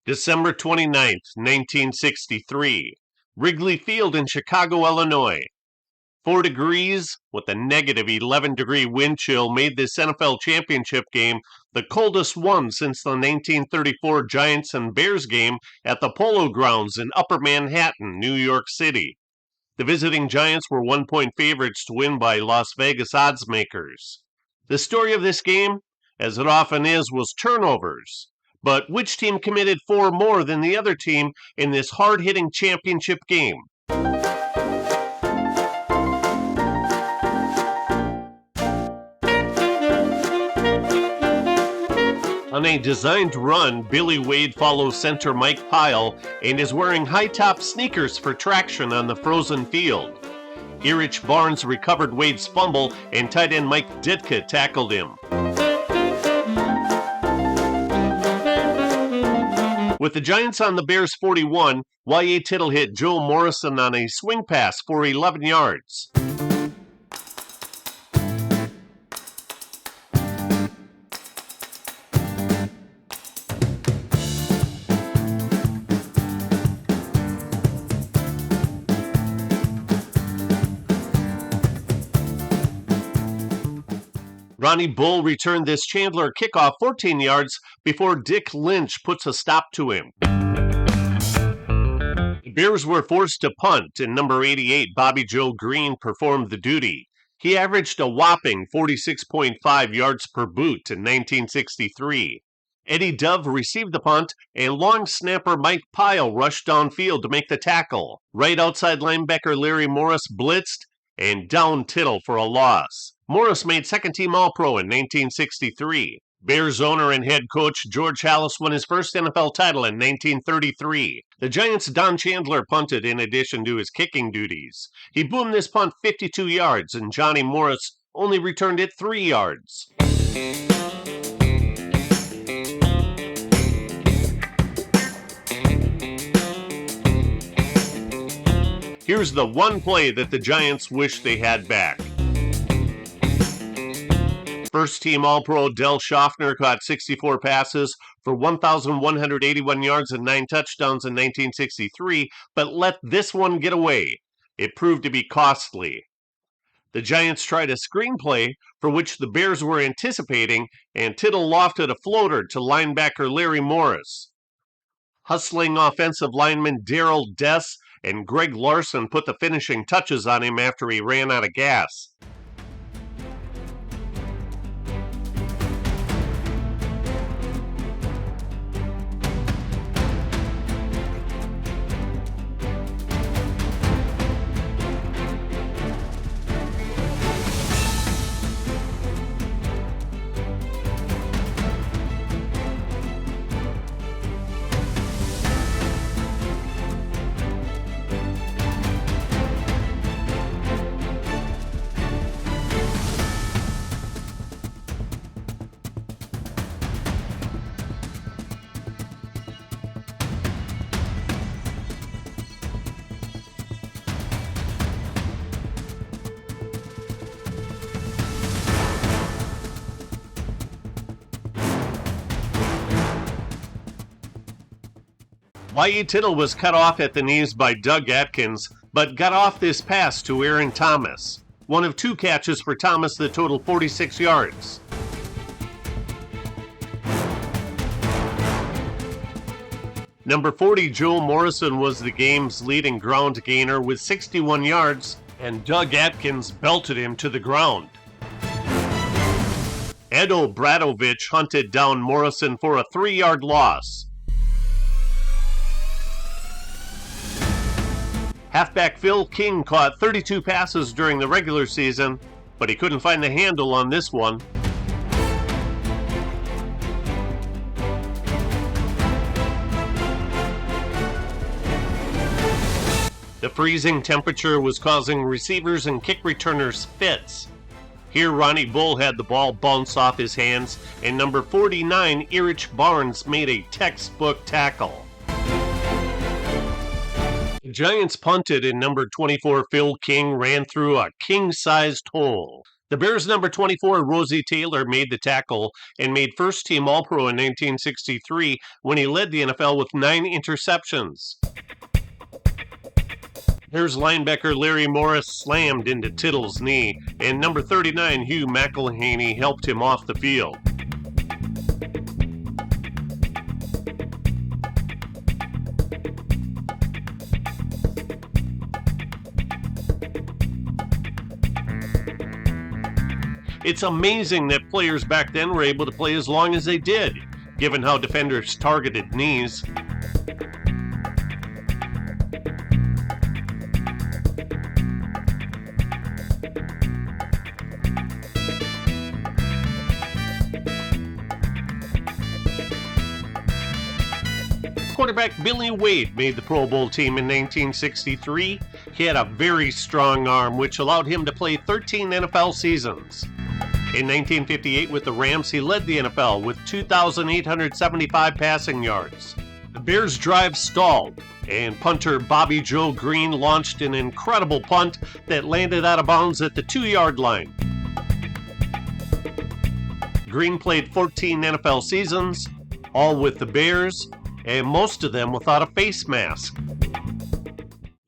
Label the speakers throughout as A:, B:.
A: December 29th, 1963. Wrigley Field in Chicago, Illinois. 4 degrees with a negative 11-degree wind chill made this NFL championship game the coldest one since the 1934 Giants and Bears game at the Polo Grounds in Upper Manhattan, New York City. The visiting Giants were 1-point favorites to win by Las Vegas odds makers. The story of this game, as it often is, was turnovers. But which team committed 4 more than the other team in this hard-hitting championship game? On a designed run, Billy Wade follows center Mike Pyle and is wearing high-top sneakers for traction on the frozen field. Erich Barnes recovered Wade's fumble and tight end Mike Ditka tackled him. With the Giants on the Bears 41, Y.A. Tittle hit Joe Morrison on a swing pass for 11 yards. Ronnie Bull returned this Chandler kickoff 14 yards before Dick Lynch puts a stop to him. The Bears were forced to punt, and number 88, Bobby Joe Green, performed the duty. He averaged a whopping 46.5 yards per boot in 1963. Eddie Dove received the punt, and long snapper Mike Pyle rushed downfield to make the tackle. Right outside linebacker Larry Morris blitzed and downed Tittle for a loss. Morris made second-team All-Pro in 1963. Bears owner and head coach George Halas won his first NFL title in 1933. The Giants' Don Chandler punted in addition to his kicking duties. He boomed this punt 52 yards, and Johnny Morris only returned it 3 yards. Here's the one play that the Giants wish they had back. First-team All-Pro Del Schaffner caught 64 passes for 1,181 yards and 9 touchdowns in 1963, but let this one get away. It proved to be costly. The Giants tried a screenplay for which the Bears were anticipating, and Tittle lofted a floater to linebacker Larry Morris. Hustling offensive lineman Darrell Dess and Greg Larson put the finishing touches on him after he ran out of gas. Y.A. Tittle was cut off at the knees by Doug Atkins, but got off this pass to Aaron Thomas. One of 2 catches for Thomas that totaled 46 yards. Number 40, Joe Morrison, was the game's leading ground gainer with 61 yards, and Doug Atkins belted him to the ground. Ed Obradovich hunted down Morrison for a 3-yard loss. Halfback Phil King caught 32 passes during the regular season, but he couldn't find the handle on this one. The freezing temperature was causing receivers and kick returners fits. Here Ronnie Bull had the ball bounce off his hands, and number 49, Erich Barnes, made a textbook tackle. The Giants punted, and number 24, Phil King, ran through a king-sized hole. The Bears' number 24, Rosie Taylor, made the tackle and made first-team All-Pro in 1963 when he led the NFL with 9 interceptions. Bears linebacker Larry Morris slammed into Tittle's knee, and number 39, Hugh McElhaney, helped him off the field. It's amazing that players back then were able to play as long as they did, given how defenders targeted knees. Quarterback Billy Wade made the Pro Bowl team in 1963. He had a very strong arm, which allowed him to play 13 NFL seasons. In 1958 with the Rams, he led the NFL with 2,875 passing yards. The Bears' drive stalled, and punter Bobby Joe Green launched an incredible punt that landed out of bounds at the 2-yard line. Green played 14 NFL seasons, all with the Bears, and most of them without a face mask.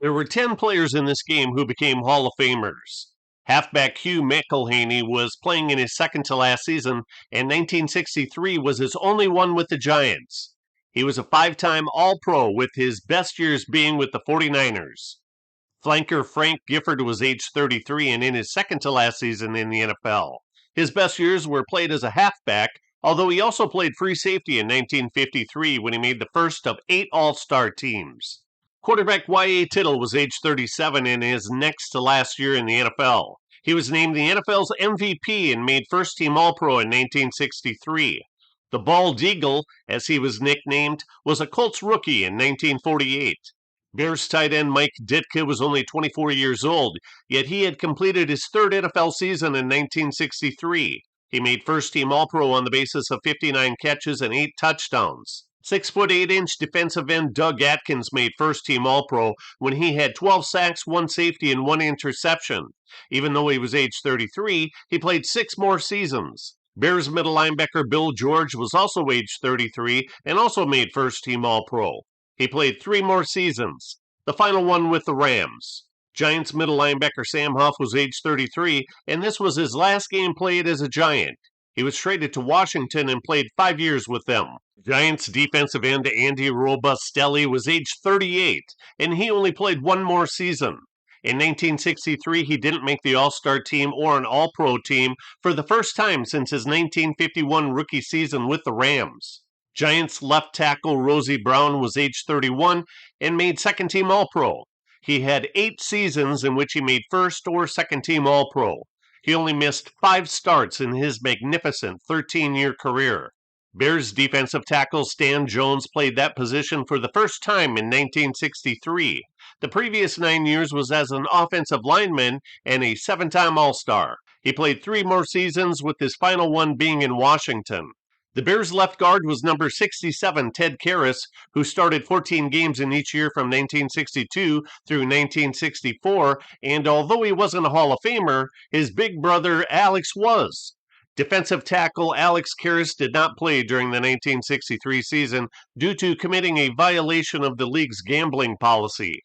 A: There were 10 players in this game who became Hall of Famers. Halfback Hugh McElhaney was playing in his second-to-last season, and 1963 was his only one with the Giants. He was a 5-time All-Pro, with his best years being with the 49ers. Flanker Frank Gifford was age 33 and in his second-to-last season in the NFL. His best years were played as a halfback, although he also played free safety in 1953 when he made the first of 8 All-Star teams. Quarterback Y.A. Tittle was age 37 in his next to last year in the NFL. He was named the NFL's MVP and made first-team All-Pro in 1963. The Bald Eagle, as he was nicknamed, was a Colts rookie in 1948. Bears tight end Mike Ditka was only 24 years old, yet he had completed his third NFL season in 1963. He made first-team All-Pro on the basis of 59 catches and 8 touchdowns. 6'8" defensive end Doug Atkins made first-team All-Pro when he had 12 sacks, 1 safety, and 1 interception. Even though he was age 33, he played 6 more seasons. Bears middle linebacker Bill George was also age 33 and also made first-team All-Pro. He played 3 more seasons, the final one with the Rams. Giants middle linebacker Sam Huff was age 33, and this was his last game played as a Giant. He was traded to Washington and played 5 years with them. Giants defensive end Andy Robustelli was age 38, and he only played 1 more season. In 1963, he didn't make the All-Star team or an All-Pro team for the first time since his 1951 rookie season with the Rams. Giants left tackle Rosie Brown was age 31 and made second-team All-Pro. He had 8 seasons in which he made first or second-team All-Pro. He only missed 5 starts in his magnificent 13-year career. Bears defensive tackle Stan Jones played that position for the first time in 1963. The previous 9 years was as an offensive lineman and a 7-time All-Star. He played 3 more seasons, with his final one being in Washington. The Bears left guard was number 67, Ted Karras, who started 14 games in each year from 1962 through 1964, and although he wasn't a Hall of Famer, his big brother Alex was. Defensive tackle Alex Karras did not play during the 1963 season due to committing a violation of the league's gambling policy.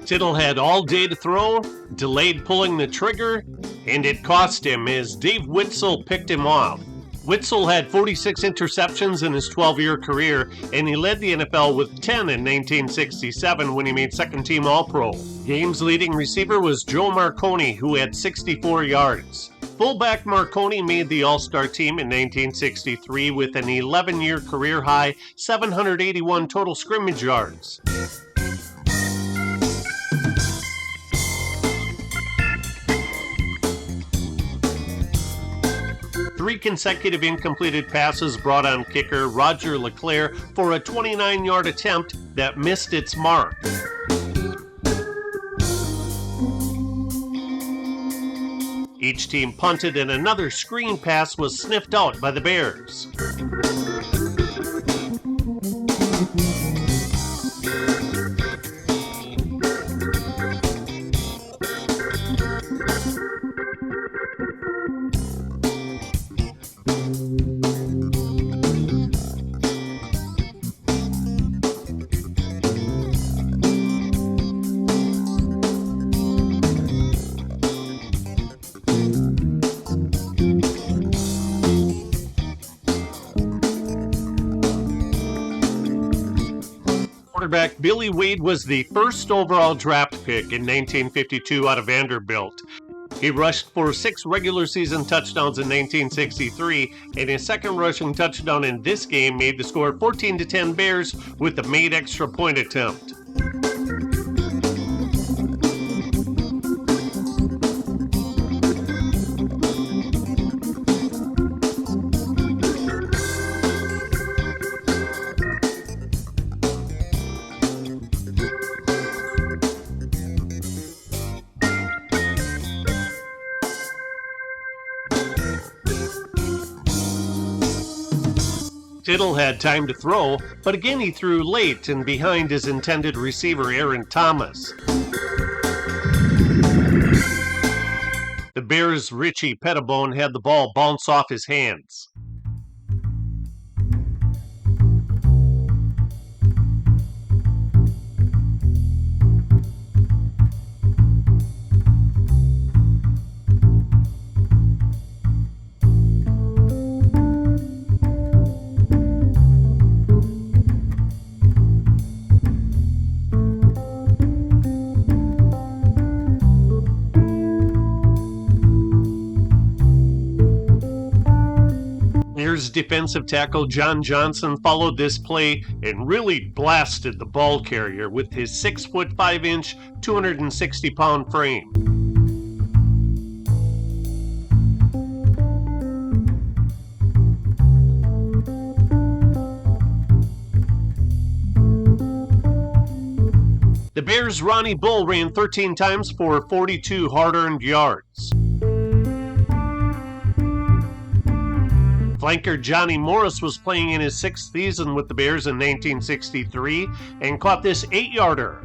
A: Tittle had all day to throw, delayed pulling the trigger, and it cost him as Dave Witzel picked him off. Witzel had 46 interceptions in his 12-year career, and he led the NFL with 10 in 1967 when he made second-team All-Pro. Game's leading receiver was Joe Marconi, who had 64 yards. Fullback Marconi made the All-Star team in 1963 with an 11-year career-high 781 total scrimmage yards. Three consecutive incompleted passes brought on kicker Roger LeClaire for a 29-yard attempt that missed its mark. Each team punted and another screen pass was sniffed out by the Bears. Quarterback Billy Wade was the first overall draft pick in 1952 out of Vanderbilt. He rushed for 6 regular season touchdowns in 1963, and his second rushing touchdown in this game made the score 14-10 Bears with the made extra point attempt. Tittle had time to throw, but again he threw late and behind his intended receiver Aaron Thomas. The Bears' Richie Pettibone had the ball bounce off his hands. Bears defensive tackle John Johnson followed this play and really blasted the ball carrier with his 6'5", 260-pound frame. The Bears' Ronnie Bull ran 13 times for 42 hard-earned yards. Flanker Johnny Morris was playing in his 6th season with the Bears in 1963 and caught this 8-yarder.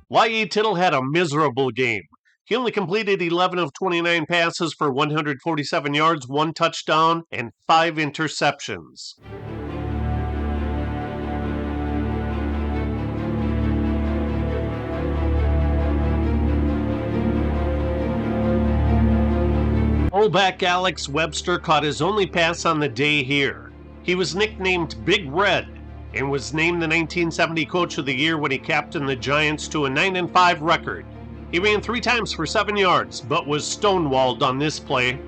A: Y.E. Tittle had a miserable game. He only completed 11 of 29 passes for 147 yards, 1 touchdown, and 5 interceptions. Fullback Alex Webster caught his only pass on the day here. He was nicknamed Big Red and was named the 1970 Coach of the Year when he captained the Giants to a 9-5 record. He ran 3 times for 7 yards, but was stonewalled on this play.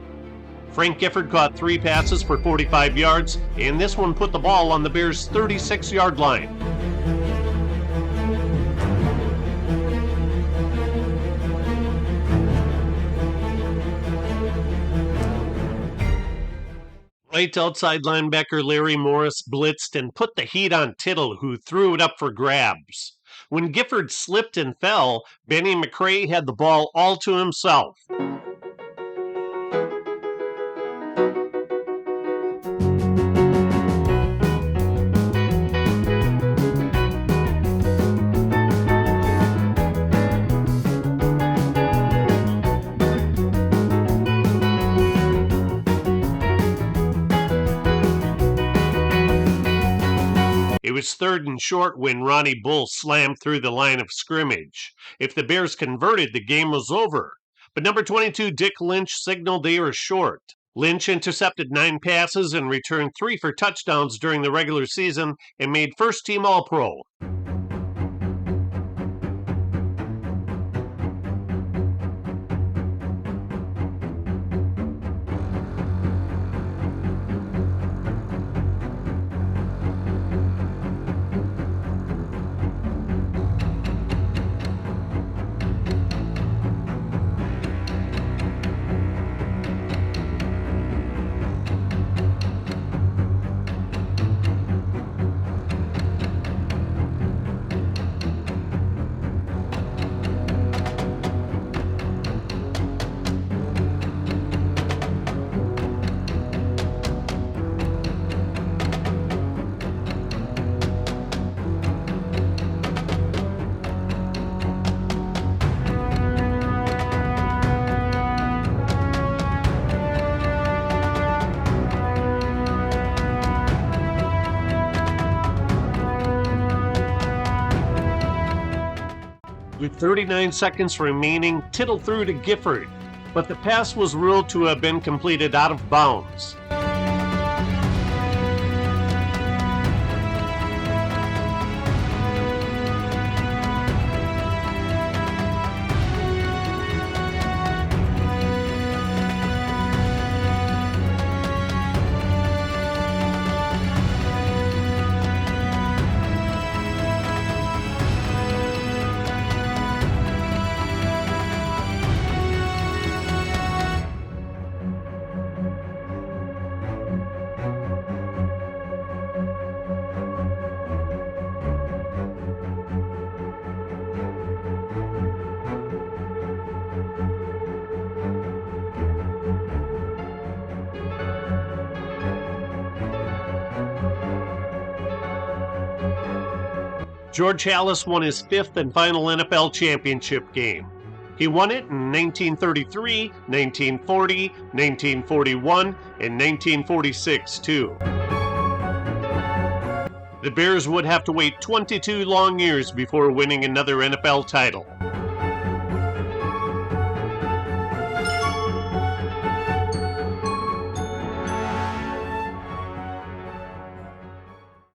A: Frank Gifford caught 3 passes for 45 yards, and this one put the ball on the Bears' 36-yard line. Right outside linebacker Larry Morris blitzed and put the heat on Tittle, who threw it up for grabs. When Gifford slipped and fell, Benny McCray had the ball all to himself. It was 3rd and short when Ronnie Bull slammed through the line of scrimmage. If the Bears converted, the game was over. But number 22, Dick Lynch, signaled they were short. Lynch intercepted 9 passes and returned 3 for touchdowns during the regular season and made first-team All-Pro. With 39 seconds remaining, Tittle threw to Gifford, but the pass was ruled to have been completed out of bounds. George Halas won his 5th and final NFL championship game. He won it in 1933, 1940, 1941, and 1946 too. The Bears would have to wait 22 long years before winning another NFL title.